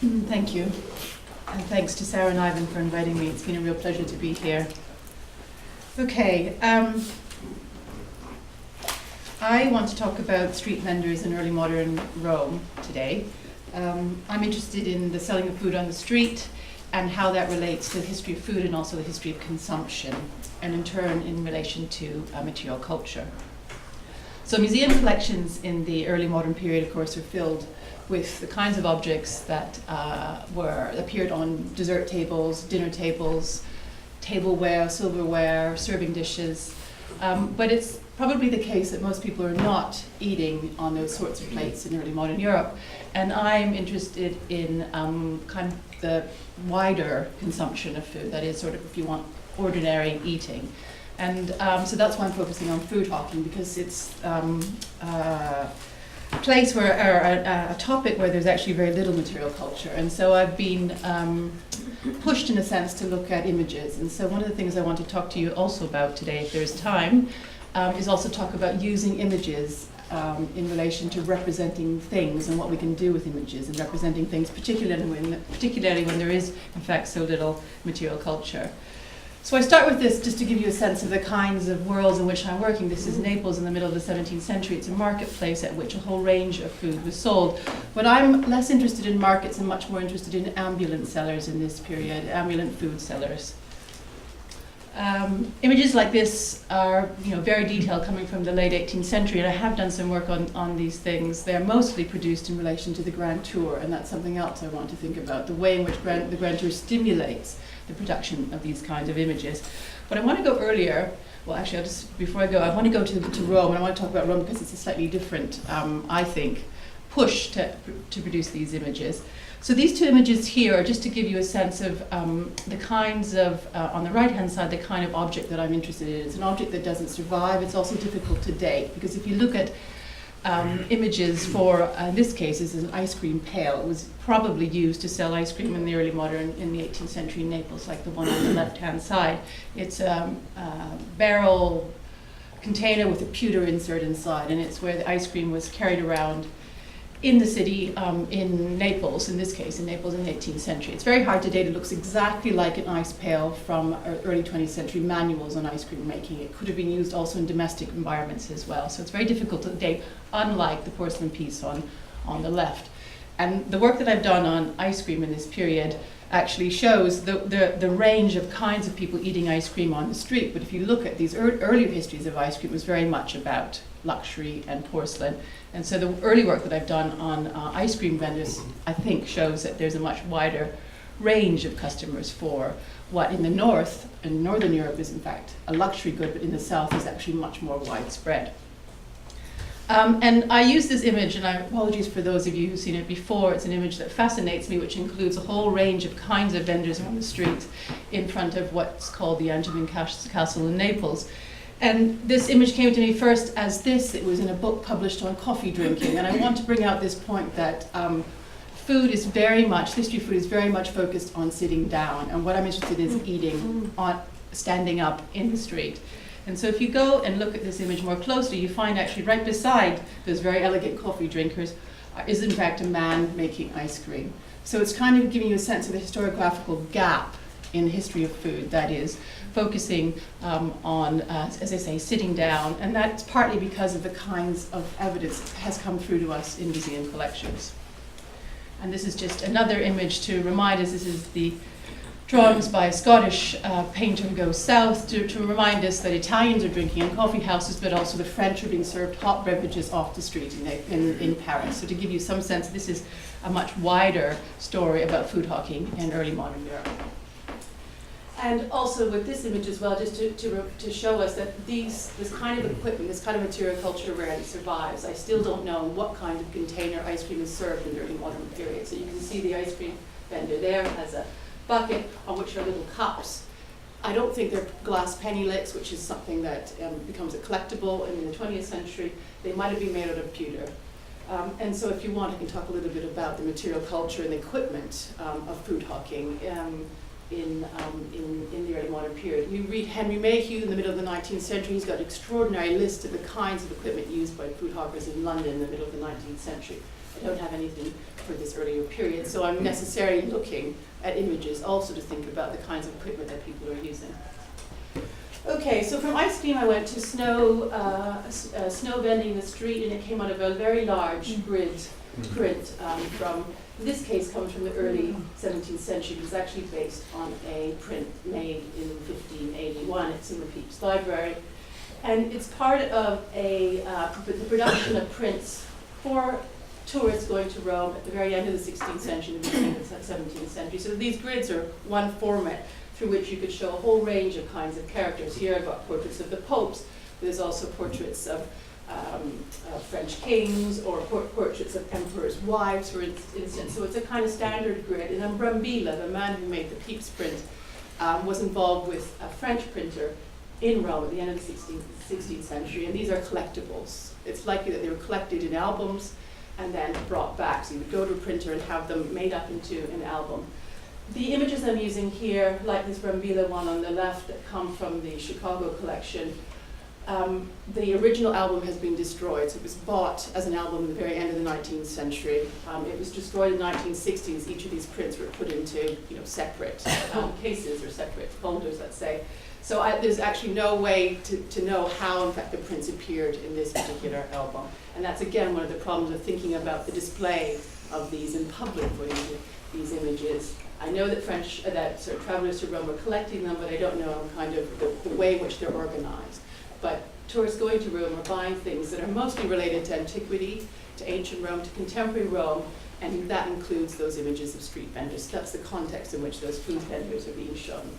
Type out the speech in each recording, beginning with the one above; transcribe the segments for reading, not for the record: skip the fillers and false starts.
Thank you. And thanks to Sarah and Ivan for inviting me. It's been a real pleasure to be here. Okay, I want to talk about street vendors in early modern Rome today. I'm interested in the selling of food on the street and how that relates to the history of food and also the history of consumption, and in turn in relation to material culture. So museum collections in the early modern period, of course, are filled with the kinds of objects that appeared on dessert tables, dinner tables, tableware, silverware, serving dishes. But it's probably the case that most people are not eating on those sorts of plates in early modern Europe. And I'm interested in kind of the wider consumption of food, that is sort of, if you want, ordinary eating. And so that's why I'm focusing on food hawking, because it's a place where, or a topic where there's actually very little material culture. And so I've been pushed in a sense to look at images. And so one of the things I want to talk to you also about today, if there's time, is also talk about using images in relation to representing things and what we can do with images and representing things, particularly when there is, in fact, so little material culture. So I start with this just to give you a sense of the kinds of worlds in which I'm working. This is Naples in the middle of the 17th century. It's a marketplace at which a whole range of food was sold. But I'm less interested in markets and much more interested in ambulant sellers in this period, ambulant food sellers. Images like this are very detailed, coming from the late 18th century, and I have done some work on these things. They're mostly produced in relation to the Grand Tour, and that's something else I want to think about, the way in which the Grand Tour stimulates the production of these kinds of images. But I want to go earlier. Well, actually, before I go, I want to go to Rome, and I want to talk about Rome because it's a slightly different, I think, push to produce these images. So these two images here are just to give you a sense of the kinds of, on the right-hand side, the kind of object that I'm interested in. It's an object that doesn't survive. It's also difficult to date, because if you look at images for, in this case, this is an ice cream pail. It was probably used to sell ice cream in the early modern, in the 18th century in Naples, like the one on the left-hand side. It's a barrel container with a pewter insert inside, and it's where the ice cream was carried around in the city, in Naples, in this case, in Naples in the 18th century. It's very hard to date. It looks exactly like an ice pail from early 20th century manuals on ice cream making. It could have been used also in domestic environments as well. So it's very difficult to date, unlike the porcelain piece on the left. And the work that I've done on ice cream in this period actually shows the range of kinds of people eating ice cream on the street. But if you look at these earlier histories of ice cream, it was very much about luxury and porcelain. And so the early work that I've done on ice cream vendors, I think, shows that there's a much wider range of customers for what in the north, in northern Europe, is in fact a luxury good, but in the south is actually much more widespread. And I use this image, and apologies for those of you who've seen it before. It's an image that fascinates me, which includes a whole range of kinds of vendors on the streets in front of what's called the Angevin Castle in Naples. And this image came to me first as this. It was in a book published on coffee drinking. And I want to bring out this point that food is very much, history of food is very much focused on sitting down. And what I'm interested in is eating, standing up in the street. And so if you go and look at this image more closely, you find actually right beside those very elegant coffee drinkers is in fact a man making ice cream. So it's kind of giving you a sense of the historiographical gap in the history of food, that is, focusing on, as I say, sitting down. And that's partly because of the kinds of evidence that has come through to us in museum collections. And this is just another image to remind us, this is the drawings by a Scottish painter go south to remind us that Italians are drinking in coffee houses, but also the French are being served hot beverages off the street in Paris. So to give you some sense, this is a much wider story about food hawking in early modern Europe. And also with this image as well, just to show us that this kind of equipment, this kind of material culture rarely survives. I still don't know what kind of container ice cream is served in the early modern period. So you can see the ice cream vendor there has a bucket on which are little cups. I don't think they're glass penny licks, which is something that becomes a collectible in the 20th century. They might have been made out of pewter. And so if you want, I can talk a little bit about the material culture and the equipment of food hawking in the early modern period. You read Henry Mayhew in the middle of the 19th century. He's got an extraordinary list of the kinds of equipment used by food hawkers in London in the middle of the 19th century. I don't have anything for this earlier period, so I'm necessarily looking at images also to think about the kinds of equipment that people are using. Okay, so from ice cream I went to snow bending the street, and it came out of a very large grid print from, in this case, comes from the early 17th century. It was actually based on a print made in 1581. It's in the Pepys Library. And it's part of the production of prints for tourists going to Rome at the very end of the 16th century, the beginning of the 17th century. So these grids are one format through which you could show a whole range of kinds of characters. Here I've got portraits of the popes. There's also portraits of French kings, or portraits of emperors' wives, for instance. So it's a kind of standard grid. And Brambilla, the man who made the Pepys print, was involved with a French printer in Rome at the end of the 16th century, and these are collectibles. It's likely that they were collected in albums and then brought back. So you would go to a printer and have them made up into an album. The images I'm using here, like this Brambilla one on the left that come from the Chicago collection, the original album has been destroyed. So it was bought as an album at the very end of the 19th century. It was destroyed in the 1960s. Each of these prints were put into separate cases or separate folders, let's say. So there's actually no way to know how, in fact, the prints appeared in this particular album. And that's, again, one of the problems of thinking about the display of these in public for these images. I know that travelers to Rome were collecting them, but I don't know kind of the way in which they're organized. But tourists going to Rome are buying things that are mostly related to antiquity, to ancient Rome, to contemporary Rome, and that includes those images of street vendors. That's the context in which those food vendors are being shown.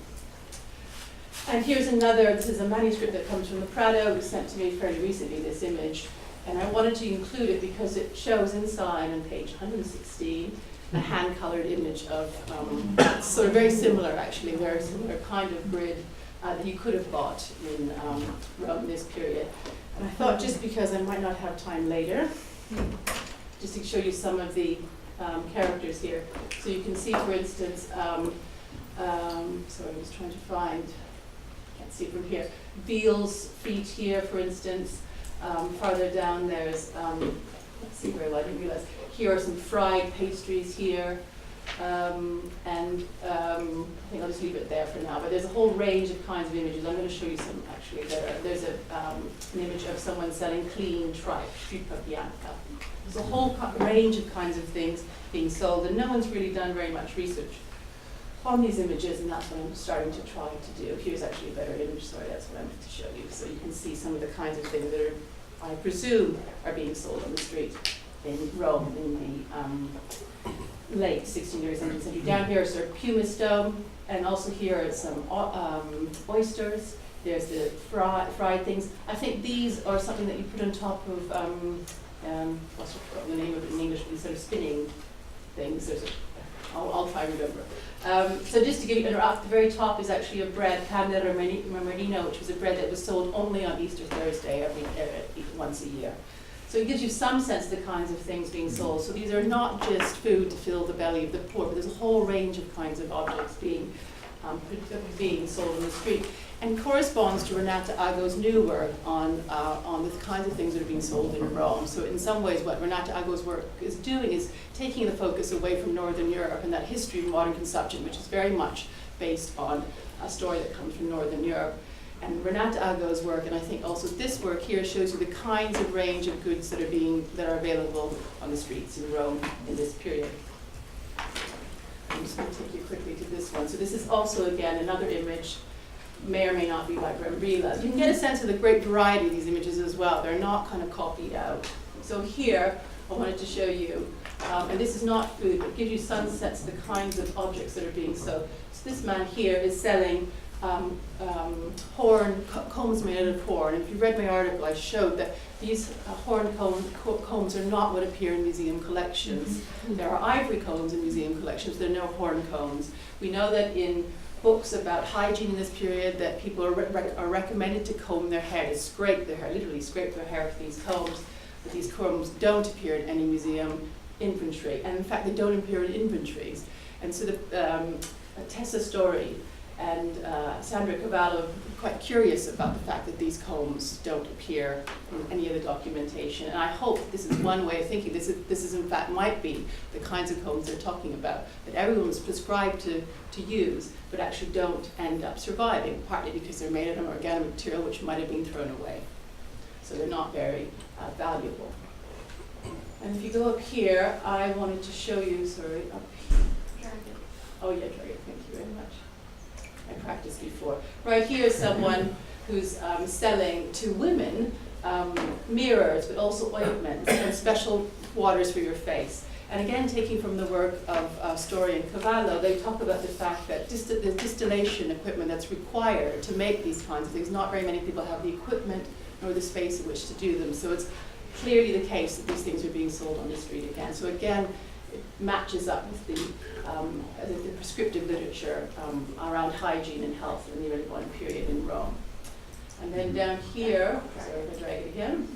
And here's another, this is a manuscript that comes from the Prado. It was sent to me fairly recently, this image. And I wanted to include it because it shows inside on page 116 a hand-colored image of, sort of very similar, actually, very similar kind of grid that you could have bought in Rome this period. And I thought, just because I might not have time later, just to show you some of the characters here. So you can see, for instance, sorry, I'm just trying to find, can't see from here, Veal's feet here, for instance. Farther down there's, let's see very well, I didn't realize, here are some fried pastries here. I think I'll just leave it there for now, but there's a whole range of kinds of images. I'm going to show you some, actually. There's an image of someone selling clean tripe, tripa bianca. There's a whole range of kinds of things being sold, and no one's really done very much research on these images, and that's what I'm starting to try to do. Here's actually a better image, sorry, that's what I meant to show you. So you can see some of the kinds of things that I presume are being sold on the street in Rome in the late 16th or 17th century. Down here is sort of pumice stone, and also here are some oysters. There's the fried things. I think these are something that you put on top of, what's the name of it in English, these sort of spinning things. I'll try to remember. So just to give you, at the very top is actually a bread, Candela Merino, which was a bread that was sold only on Easter Thursday once a year. So it gives you some sense of the kinds of things being sold. So these are not just food to fill the belly of the poor, but there's a whole range of kinds of objects being sold on the street, and corresponds to Renata Ago's new work on the kinds of things that are being sold in Rome. So in some ways, what Renata Ago's work is doing is taking the focus away from Northern Europe and that history of modern consumption, which is very much based on a story that comes from Northern Europe. And Renata Ago's work, and I think also this work here, shows you the kinds of range of goods that are available on the streets in Rome in this period. I'm just going to take you quickly to this one. So this is also, again, another image, may or may not be by Brambilla. You can get a sense of the great variety of these images as well. They're not kind of copied out. So here, I wanted to show you, and this is not food, but gives you some sense of the kinds of objects that are being sold. So this man here is selling combs made out of horn. If you read my article, I showed that these horn combs are not what appear in museum collections. There are ivory combs in museum collections, there are no horn combs. We know that in books about hygiene in this period that people are recommended to comb their hair, to scrape their hair, literally scrape their hair with these combs, but these combs don't appear in any museum inventory, and in fact they don't appear in inventories. And so the Tessa Story And Sandra Cavallo, quite curious about the fact that these combs don't appear in any of the documentation. And I hope this is one way of thinking. This is in fact might be the kinds of combs they're talking about, that everyone's prescribed to use, but actually don't end up surviving, partly because they're made of an organic material which might have been thrown away. So they're not very valuable. And if you go up here, I wanted to show you, sorry, up here. Oh yeah, Dragon, thank you very much. I practiced before. Right here is someone who's selling to women mirrors, but also ointments and special waters for your face. And again, taking from the work of Story and Cavallo, they talk about the fact that the distillation equipment that's required to make these kinds of things, not very many people have the equipment nor the space in which to do them. So it's clearly the case that these things are being sold on the street again. So again, it matches up with the prescriptive literature around hygiene and health in the early modern period in Rome. And then down here, sorry if I drag it again,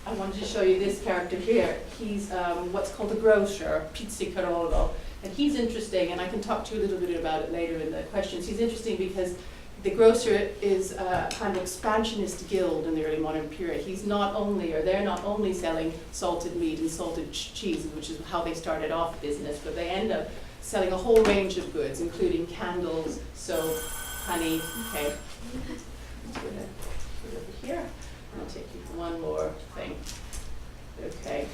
I wanted to show you this character here. He's what's called a grocer, pizzicarolo. And he's interesting, and I can talk to you a little bit about it later in the questions. He's interesting because the grocer is a kind of expansionist guild in the early modern period. He's not only, or they're not only selling salted meat and salted cheese, which is how they started off business, but they end up selling a whole range of goods, including candles, soap, honey. Okay, let's go ahead, put it over here. I'll take you for one more thing. Okay.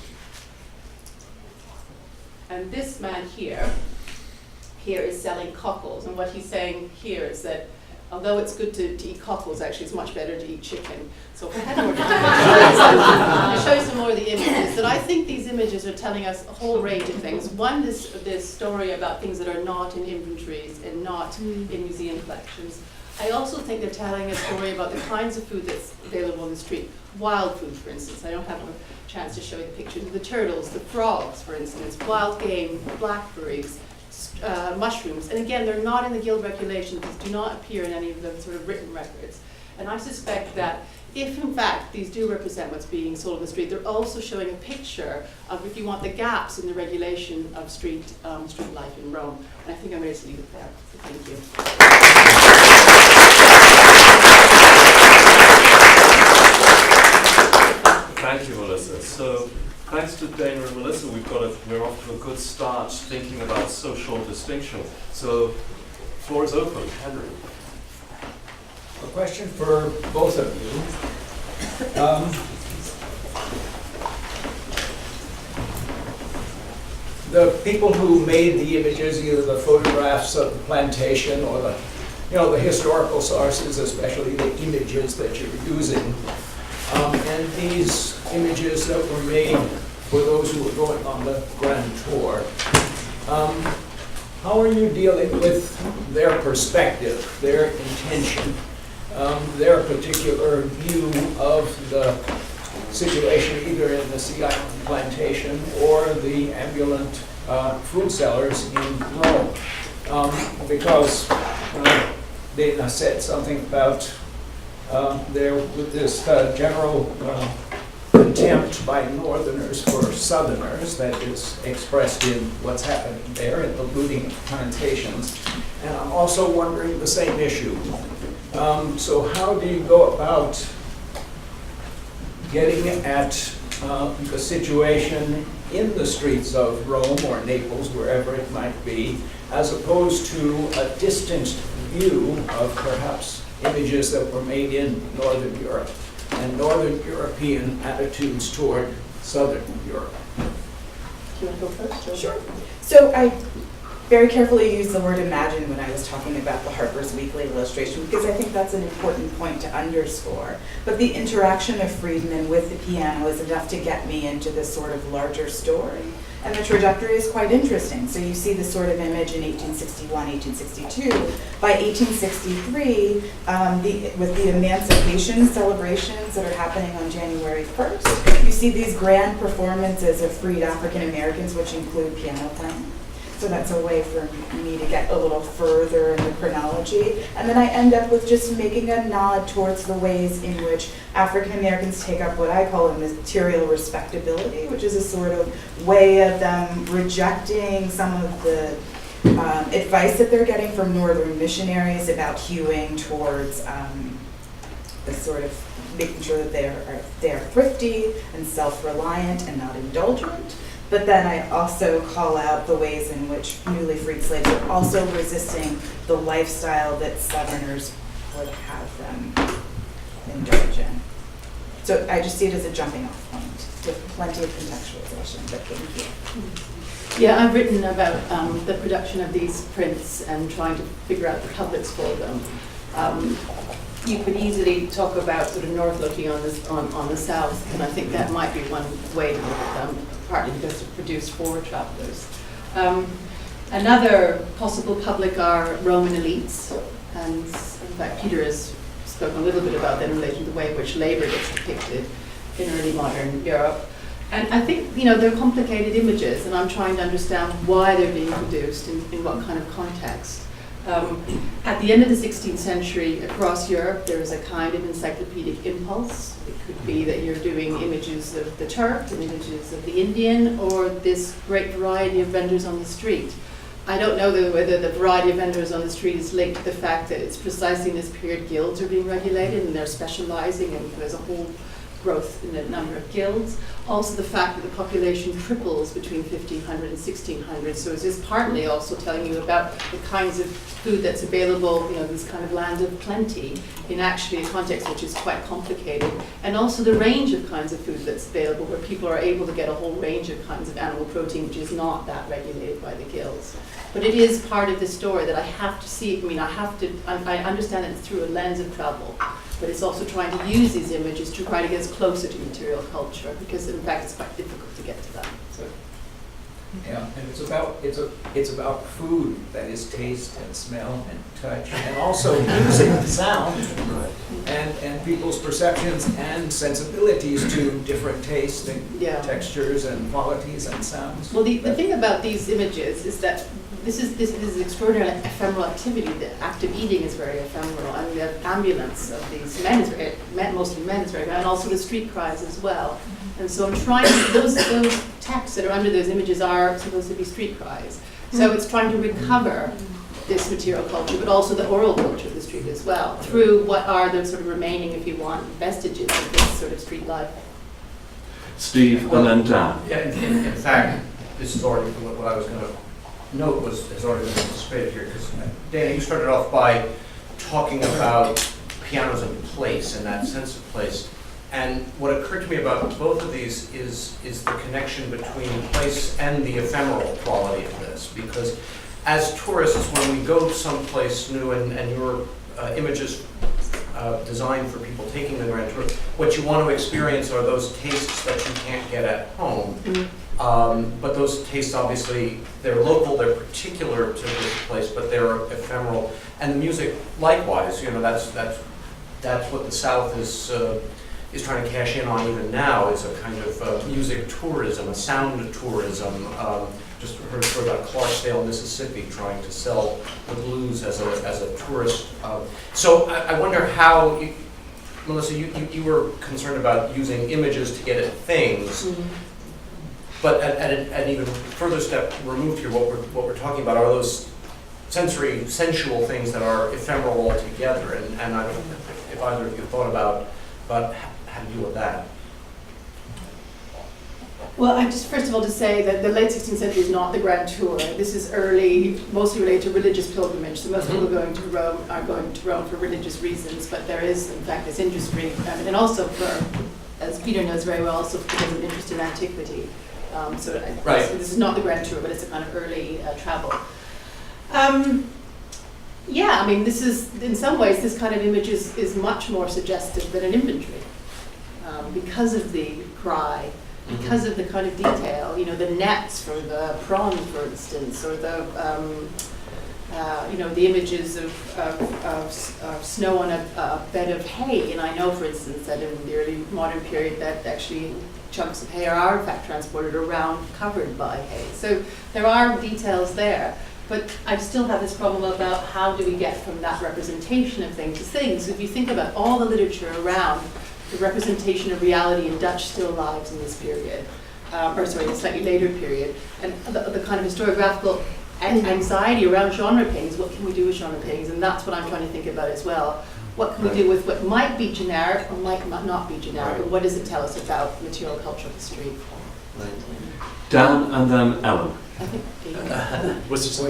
And this man here is selling cockles, and what he's saying here is that although it's good to eat cockles, actually it's much better to eat chicken. So if I had more to show you some more of the images, that I think these images are telling us a whole range of things. One is this story about things that are not in inventories and not in museum collections. I also think they're telling a story about the kinds of food that's available on the street. Wild food, for instance. I don't have a chance to show you the pictures of the turtles, the frogs, for instance, wild game, blackberries, mushrooms. And again, they're not in the guild regulations. These do not appear in any of the sort of written records. And I suspect that if, in fact, these do represent what's being sold on the street, they're also showing a picture of, if you want, the gaps in the regulation of street life in Rome. And I think I'm going to leave it there. So thank you. Thank you, Melissa. So, thanks to Dana and Melissa, we're off to a good start thinking about social distinction. So, floor is open. Henry. A question for both of you. The people who made the images, either the photographs of the plantation or the historical sources, especially the images that you're using, and these images that were made for those who were going on the Grand Tour, how are you dealing with their perspective, their intention, their particular view of the situation either in the Sea Island plantation or the ambulant food sellers in Rome? Because Dana said something about there with this general contempt by Northerners for Southerners that is expressed in what's happening there in the looting of plantations. And I'm also wondering the same issue. So how do you go about getting at the situation in the streets of Rome or Naples, wherever it might be, as opposed to a distant view of perhaps images that were made in Northern Europe and Northern European attitudes toward Southern Europe? Do you want to go first? Sure. So I very carefully used the word imagine when I was talking about the Harpers Weekly illustration, because I think that's an important point to underscore. But the interaction of Friedman with the piano is enough to get me into this sort of larger story. And the trajectory is quite interesting. So you see this sort of image in 1861, 1862. By 1863, with the emancipation celebrations that are happening on January 1st, you see these grand performances of freed African Americans, which include piano playing. So that's a way for me to get a little further in the chronology. And then I end up with just making a nod towards the ways in which African Americans take up what I call a material respectability, which is a sort of way of them rejecting some of the advice that they're getting from northern missionaries about hewing towards the sort of making sure that they are thrifty and self-reliant and not indulgent. But then I also call out the ways in which newly freed slaves are also resisting the lifestyle that Southerners would have them indulge in. So I just see it as a jumping off point with plenty of contextualization, but thank you. Yeah, I've written about the production of these prints and trying to figure out the publics for them. You could easily talk about sort of north looking on the south, and I think that might be one way to look at them, partly because they're produced for travelers. Another possible public are Roman elites, and in fact Peter has spoken a little bit about that in relation to the way in which labor gets depicted in early modern Europe. And I think, they're complicated images, and I'm trying to understand why they're being produced, in what kind of context. At the end of the 16th century, across Europe, there is a kind of encyclopedic impulse. It could be that you're doing images of the Turk and images of the Indian, or this great variety of vendors on the street. I don't know whether the variety of vendors on the street is linked to the fact that it's precisely in this period guilds are being regulated and they're specializing, and there's a whole growth in the number of guilds. Also the fact that the population triples between 1500 and 1600. So is this partly also telling you about the kinds of food that's available, this kind of land of plenty, in actually a context which is quite complicated. And also the range of kinds of food that's available, where people are able to get a whole range of kinds of animal protein, which is not that regulated by the guilds. But it is part of the story that I have to see. I understand that it's through a lens of travel. But it's also trying to use these images to try to get us closer to material culture, because in fact it's quite difficult to get to that. So. Yeah, and it's about food, that is taste and smell and touch, and also music and sound, and people's perceptions and sensibilities to different tastes and textures and qualities and sounds. Well, the thing about these images is that this is extraordinary ephemeral activity. The act of eating is very ephemeral, and the ambulance of these mostly men is very, and also the street cries as well. And so I'm trying to, those texts that are under those images are supposed to be street cries. So it's trying to recover this material culture, but also the oral culture of the street as well, through what are the sort of remaining, if you want, vestiges of this sort of street life. Steve, and then Dan. Yeah, in fact, this is already what I was going to note has already been anticipated here, because Dana, you started off by talking about pianos and place and that sense of place. And what occurred to me about both of these is the connection between place and the ephemeral quality of this. Because as tourists, when we go someplace new, and your images designed for people taking the Grand Tour, what you want to experience are those tastes that you can't get at home. Mm-hmm. But those tastes, obviously, they're local, they're particular to this place, but they're ephemeral. And the music, likewise, that's what the South is trying to cash in on even now, is a kind of music tourism, a sound tourism. Just heard a story about Clarksdale, Mississippi, trying to sell the blues as a tourist. So I wonder how, Melissa, you were concerned about using images to get at things, mm-hmm. But at an even further step removed here, what we're talking about are those sensual things that are ephemeral altogether. And I don't know if either of you thought about how to deal with that. Well, I just first of all to say that the late 16th century is not the Grand Tour. This is early, mostly related to religious pilgrimage. So most people going to Rome are going to Rome for religious reasons, but there is, in fact, this industry, and also for, as Peter knows very well, also because of interest in antiquity. Right. This is not the Grand Tour, but it's a kind of early travel. Yeah, I mean, this is, in some ways, this kind of image is much more suggestive than an inventory, because of the cry, because of the kind of detail, the nets for the prawns, for instance, or the, the images of snow on a bed of hay. And I know, for instance, that in the early modern period that actually chunks of hay are in fact transported around covered by hay. So there are details there. But I still have this problem about how do we get from that representation of things to things. If you think about all the literature around the representation of reality in Dutch still lives in this period, the slightly later period, and the kind of historiographical anxiety around genre paintings. What can we do with genre paintings? And that's what I'm trying to think about as well. What can we do with what might be generic or might not be generic, and what does it tell us about material cultural history? Dan and then Ellen. I think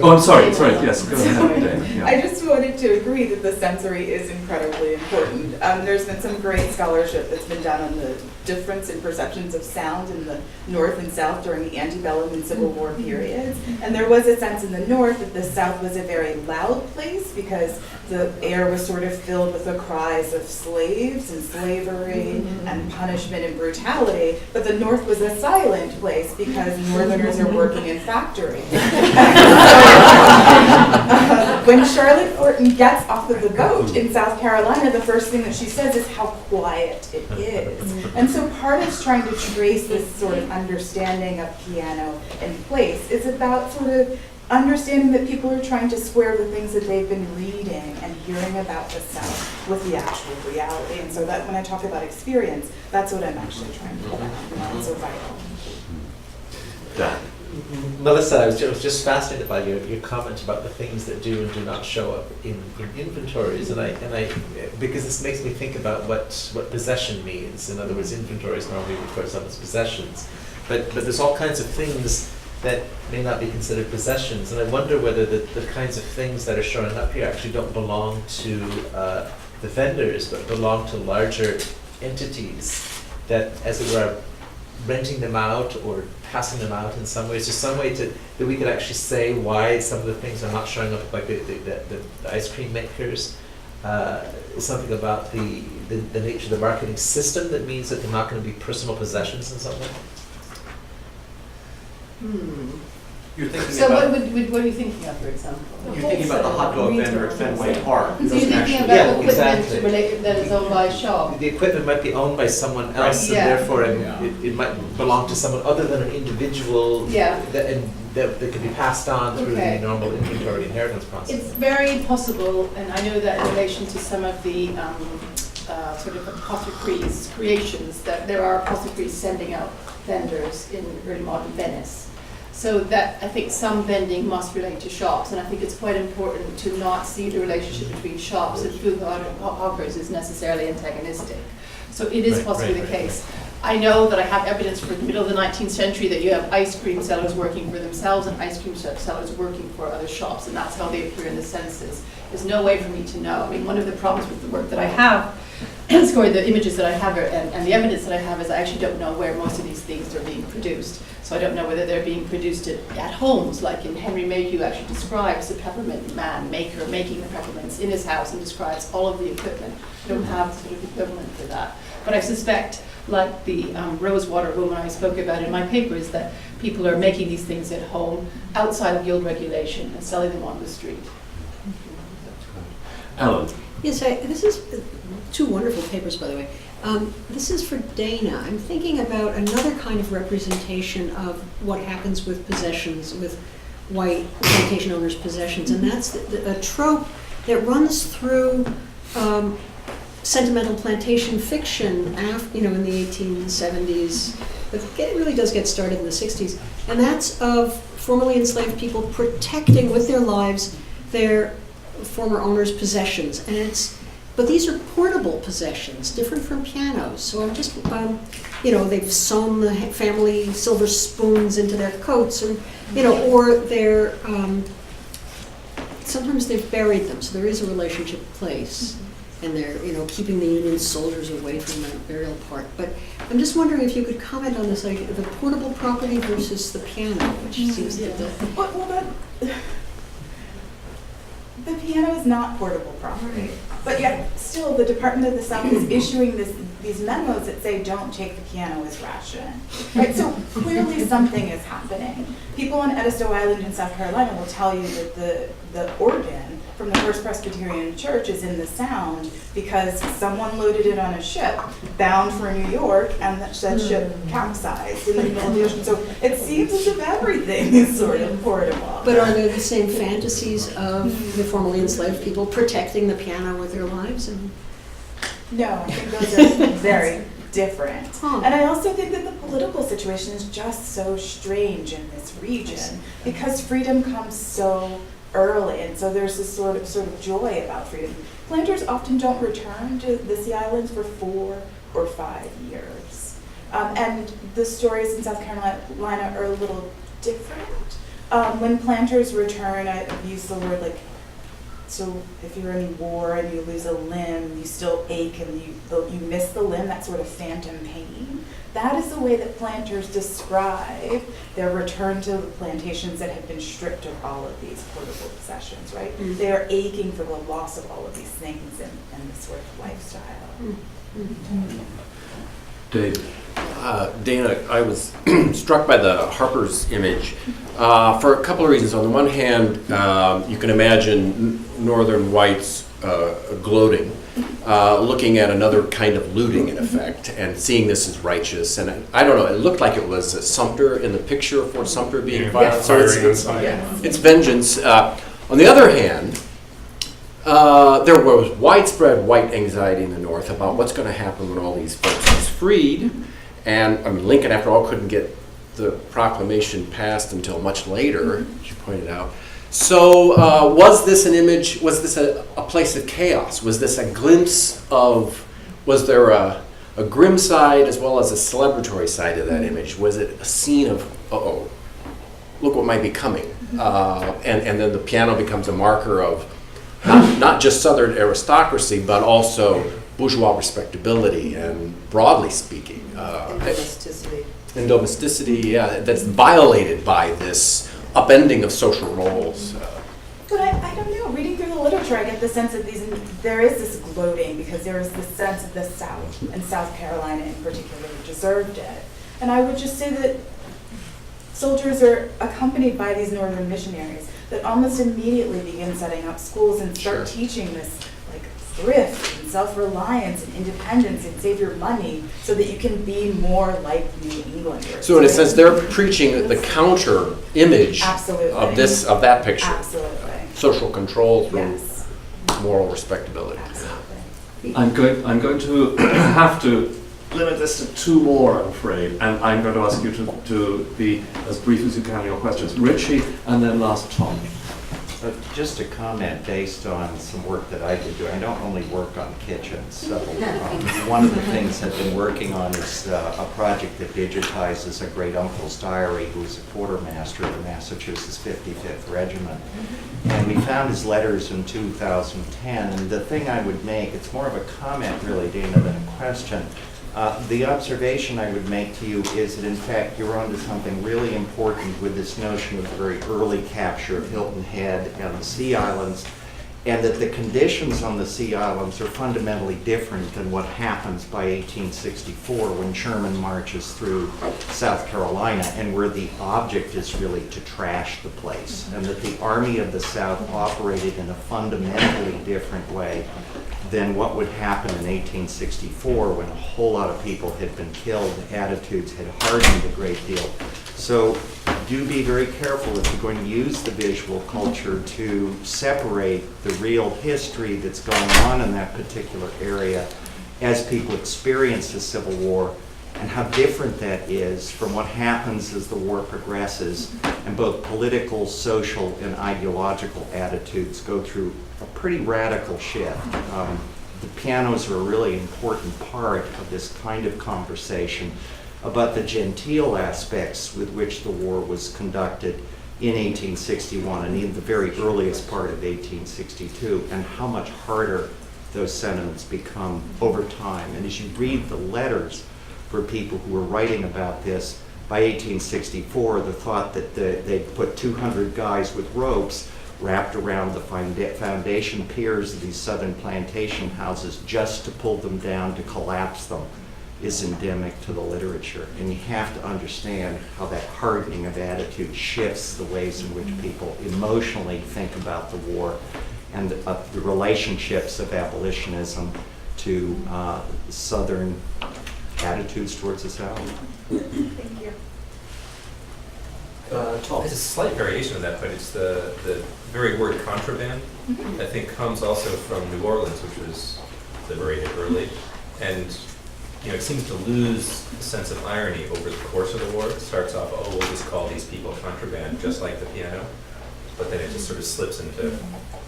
Oh, I'm sorry, yes, go ahead, Dave. Yeah. I just wanted to agree that the sensory is incredibly important. There's been some great scholarship that's been done on the difference in perceptions of sound in the North and South during the antebellum and Civil War periods. And there was a sense in the North that the South was a very loud place because the air was sort of filled with the cries of slaves and slavery and punishment and brutality. But the North was a silent place because Northerners are working in factories. When Charlotte Horton gets off of the boat in South Carolina, the first thing that she says is how quiet it is. And so part of trying to trace this sort of understanding of piano and place is about sort of understanding that people are trying to square the things that they've been reading and hearing about the South with the actual reality. And so that when I talk about experience, that's what I'm actually trying to pull out. It's so vital. Dan. Melissa, I was just fascinated by your comment about the things that do and do not show up in inventories, and I because this makes me think about what possession means. In other words, inventories normally refer to someone's possessions, but there's all kinds of things that may not be considered possessions, and I wonder whether the kinds of things that are showing up here actually don't belong to the vendors, but belong to larger entities that, as it were, renting them out or passing them out in some ways. Just some way that we could actually say why some of the things are not showing up, like the ice cream makers. Something about the nature of the marketing system that means that they're not going to be personal possessions in some way. You're thinking So about, what are you thinking of, for example? you're thinking about the hot dog vendor at Fenway Park. who So you're doesn't thinking actually- about Yeah, equipment exactly. related that is owned by a shop. The equipment might be owned by someone else, Yeah. and therefore it might belong to someone other than an individual. Yeah. That could be passed on through Okay. the normal inventory inheritance process. It's very possible, and I know that in relation to some of the sort of apothecaries creations, that there are apothecaries sending out vendors in early modern Venice. So that I think some vending must relate to shops, and I think it's quite important to not see the relationship between shops and food hawkers is necessarily antagonistic. So it is possibly the case. I know that I have evidence from the middle of the 19th century that you have ice cream sellers working for themselves and ice cream sellers working for other shops, and that's how they appear in the census. There's no way for me to know. I mean, one of the problems with the work that I have, the images that I have and the evidence that I have is I actually don't know where most of these things are being produced. So I don't know whether they're being produced at homes, like in Henry Mayhew actually describes the peppermint man maker making the peppermints in his house and describes all of the equipment. I don't have sort of equivalent for that. But I suspect, like the Rosewater woman I spoke about in my papers, that people are making these things at home outside of guild regulation and selling them on the street. Ellen. Yes, this is two wonderful papers, by the way. This is for Dana. I'm thinking about another kind of representation of what happens with possessions, with white plantation owners' possessions, and that's a trope that runs through sentimental plantation fiction, in the 1870s, but it really does get started in the 60s, and that's of formerly enslaved people protecting with their lives their former owners' possessions, but these are portable possessions, different from pianos. So I'm just, they've sewn the family silver spoons into their coats, or they're, sometimes they've buried them, so there is a relationship place, and they're, keeping the Union soldiers away from the burial part. But I'm just wondering if you could comment on this, like the portable property versus the piano, which seems to The piano is not portable property, but yet still the Department of the South is issuing these memos that say don't take the piano as ration. Right? So clearly something is happening. People on Edisto Island in South Carolina will tell you that the organ from the First Presbyterian Church is in the Sound because someone loaded it on a ship bound for New York, and that ship capsized in the middle of the ocean. So it seems as if everything is sort of portable. But are there the same fantasies of the formerly enslaved people protecting the piano with their lives? No, I think those are very different. Huh. And I also think that the political situation is just so strange in this region because freedom comes so early, and so there's this sort of joy about freedom. Planters often don't return to the Sea Islands for 4 or 5 years. And the stories in South Carolina are a little different. When planters return, I've used the word like, so if you're in war and you lose a limb, you still ache and you miss the limb, that sort of phantom pain. That is the way that planters describe their return to the plantations that have been stripped of all of these portable possessions, right? Mm. They are aching for the loss of all of these things and this sort of lifestyle. Mm. Dave. Dana, I was struck by the Harpers image for a couple of reasons. On the one hand, you can imagine northern whites gloating, looking at another kind of looting in effect, and seeing this as righteous. And I don't know, it looked like it was Sumter in the picture of Fort Sumter being violent. So it's vengeance. On the other hand, there was widespread white anxiety in the North about what's going to happen when all these folks are freed. And I mean, Lincoln, after all, couldn't get the proclamation passed until much later, as you pointed out. So was this an image, was this a place of chaos? Was this a glimpse of, was there a grim side as well as a celebratory side of that image? Was it a scene of, uh-oh, look what might be coming? And then the piano becomes a marker of not just Southern aristocracy, but also bourgeois respectability and, broadly speaking, Domesticity. and domesticity, yeah, that's violated by this upending of social roles. But I don't know, reading through the literature, I get the sense that there is this gloating because there is this sense of the South, and South Carolina in particular, deserved it. And I would just say that soldiers are accompanied by these northern missionaries that almost immediately begin setting up schools and start teaching this like thrift and self-reliance and independence and save your money so that you can be more like New Englanders. So in a sense, they're preaching the counter image Absolutely. of that picture. Absolutely. Social control through Yes. moral respectability. Absolutely. I'm going to have to limit this to 2 more, I'm afraid, and I'm going to ask you to be as brief as you can in your questions. Richie, and then last Tom. Just a comment based on some work that I did do. I don't only work on kitchens. So one of the things I've been working on is a project that digitizes a great uncle's diary who was a quartermaster of the Massachusetts 55th Regiment. And we found his letters in 2010. And the thing I would make, it's more of a comment really, Dana, than a question. The observation I would make to you is that, in fact, you're onto something really important with this notion of the very early capture of Hilton Head and the Sea Islands, and that the conditions on the Sea Islands are fundamentally different than what happens by 1864 when Sherman marches through South Carolina, and where the object is really to trash the place, and that the Army of the South operated in a fundamentally different way than what would happen in 1864 when a whole lot of people had been killed, attitudes had hardened a great deal. So do be very careful if you're going to use the visual culture to separate the real history that's going on in that particular area as people experience the Civil War, and how different that is from what happens as the war progresses and both political, social, and ideological attitudes go through a pretty radical shift. The pianos are a really important part of this kind of conversation about the genteel aspects with which the war was conducted in 1861 and in the very earliest part of 1862, and how much harder those sentiments become over time. And as you read the letters for people who were writing about this, by 1864, the thought that they'd put 200 guys with ropes wrapped around the foundation piers of these southern plantation houses just to pull them down, to collapse them, is endemic to the literature. And you have to understand how that hardening of attitude shifts the ways in which people emotionally think about the war and the relationships of abolitionism to Southern attitudes towards the South. Thank you. Tom. It's a slight variation of that, but it's the very word contraband, I think, comes also from New Orleans, which was liberated early. And it seems to lose a sense of irony over the course of the war. It starts off, oh, we'll just call these people contraband, just like the piano, but then it just sort of slips into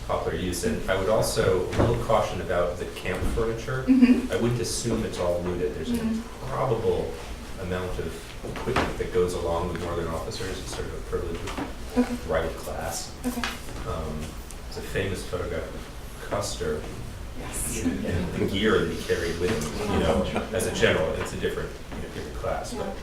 popular use. And I would also, a little caution about the camp furniture. I wouldn't assume it's all looted. There's an improbable amount of equipment that goes along with Northern officers. It's sort of a privilege of right of class. It's a famous photograph of Custer and the gear that he carried with him, as a general. It's a different class, but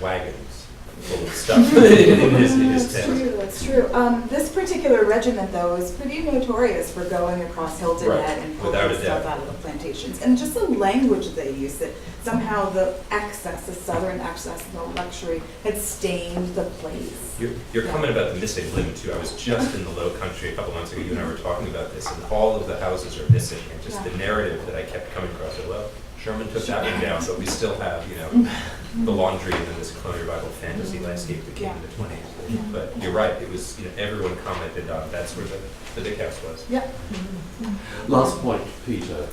wagons full of stuff in his tent. That's true. This particular regiment, though, is pretty notorious for going across Hilton Head and pulling stuff out of the plantations. And just the language they use, that somehow the excess, the southern excess, the luxury, had stained the place. Your comment about the missing limb, too. I was just in the Low Country a couple months ago. You and I were talking about this, and all of the houses are missing. And just the narrative that I kept coming across, well, Sherman took that one down, but we still have, the laundry and then this colonial revival fantasy landscape that came in the 20s. But you're right, it was, everyone commented on that's where the Dick House was. Yeah. Last point, Peter.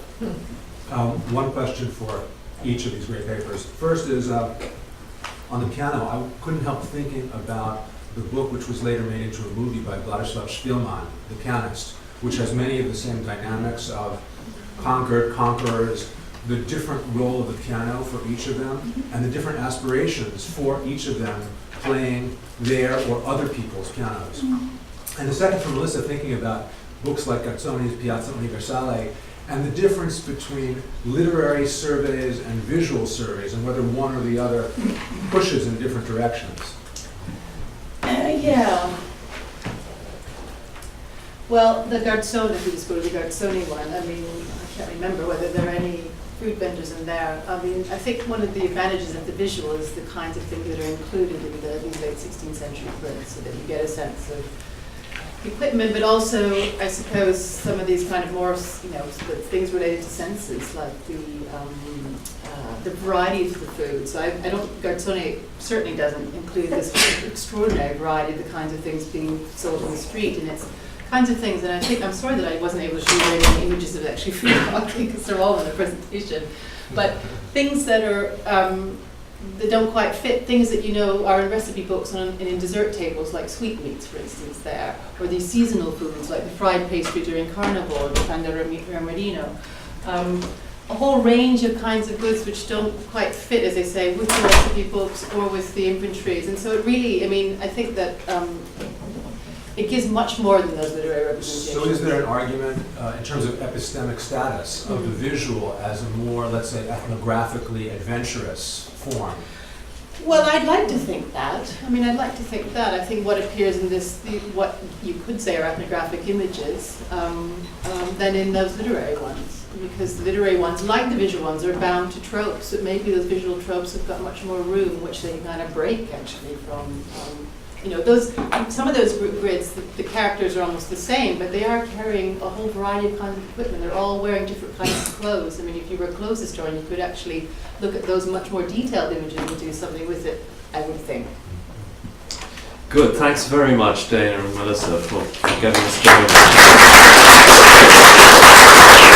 One question for each of these great papers. First is, on the piano, I couldn't help thinking about the book which was later made into a movie by Vladislav Spielmann, the pianist, which has many of the same dynamics of conquered, conquerors, the different role of the piano for each of them, and the different aspirations for each of them playing their or other people's pianos. And the second for Melissa, thinking about books like Garzoni's Piazza Universale, and the difference between literary surveys and visual surveys, and whether one or the other pushes in different directions. Well, the Garzoni, if we just go to the Garzoni one, I can't remember whether there are any food vendors in there. I think one of the advantages of the visual is the kinds of things that are included in these late 16th century prints, so that you get a sense of equipment, but also, I suppose, some of these kind of more, things related to senses, like the variety of the food. So I don't, Garzoni certainly doesn't include this extraordinary variety of the kinds of things being sold on the street, and it's kinds of things, and I'm sorry that I wasn't able to show you any images of actually food marketing, because they're all in the presentation, but things that are, that don't quite fit, things that are in recipe books and in dessert tables, like sweetmeats, for instance, there, or these seasonal foods, like the fried pastry during Carnival, or the pan de Remedino. A whole range of kinds of goods which don't quite fit, as they say, with the recipe books or with the inventories, and so it really, I think that it gives much more than those literary representations. So is there an argument in terms of epistemic status of the visual as a more, let's say, ethnographically adventurous form? Well, I'd like to think that. I'd like to think that. I think what appears in this, what you could say are ethnographic images, than in those literary ones. Because the literary ones, like the visual ones, are bound to tropes, but maybe those visual tropes have got much more room, which they kind of break, actually, from some of those grids, the characters are almost the same, but they are carrying a whole variety of kinds of equipment. They're all wearing different kinds of clothes. If you were a clothes historian, you could actually look at those much more detailed images and do something with it, I would think. Good. Thanks very much, Dana and Melissa, for getting us going.